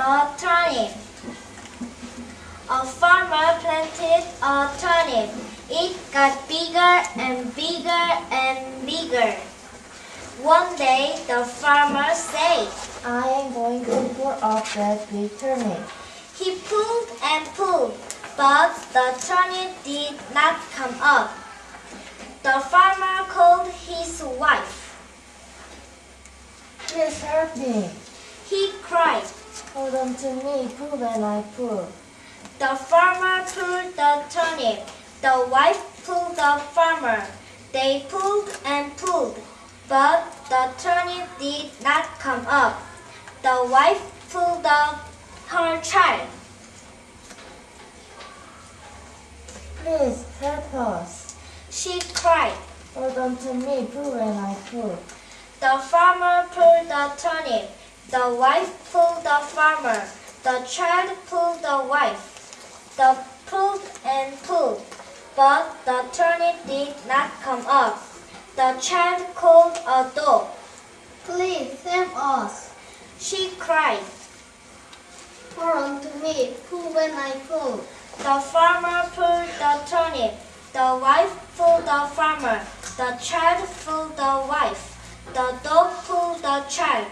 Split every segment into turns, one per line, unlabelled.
the turnip. A farmer planted a turnip. It got bigger and bigger and bigger. One day the farmer said,
I am going to pull up that big turnip.
he pulled and pulled, but the turnip did not come up. The farmer called his wife.
Please help me.
He cried.
Hold on to me, pull when I pull.
The farmer pulled the turnip. The wife pulled the farmer. They pulled and pulled, but the turnip did not come up. The wife pulled up her child.
Please help us.
She cried.
Hold on to me, pull when I pull.
The farmer pulled the turnip. The wife pulled the farmer. The child pulled the wife. They pulled and pulled, but the turnip did not come up. The child called a dog.
Please help us.
She cried.
Hold on to me, pull when I pull.
The farmer pulled the turnip. The wife pulled the farmer. The child pulled the wife. The dog pulled the child.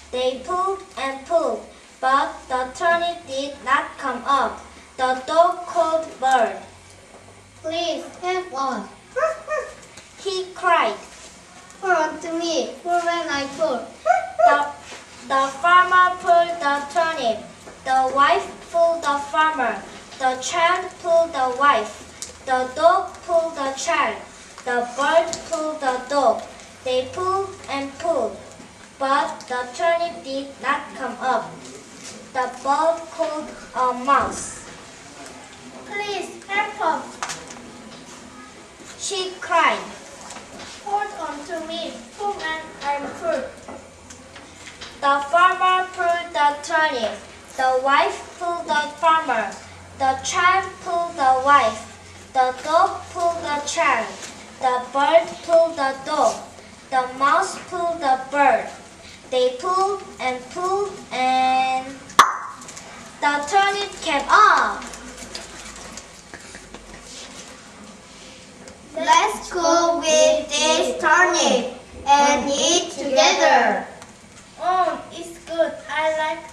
They pulled and pulled, but the turnip did not come up. The dog called bird.
Please help us.
He cried.
Hold on to me, pull when I pull.
The farmer pulled the turnip. The wife pulled the farmer. The child pulled the wife. The dog pulled the child. The bird pulled the dog. They pulled and pulled, but the turnip did not come up. The bird called a mouse.
Please help us.
She cried.
Hold on to me, pull when I pull.
The farmer pulled the turnip. The wife pulled the farmer. The child pulled the wife. The dog pulled the child. The bird pulled the dog. The mouse pulled the bird. They pulled and the turnip came up.
Let's go with this turnip and eat together.
It's good. I like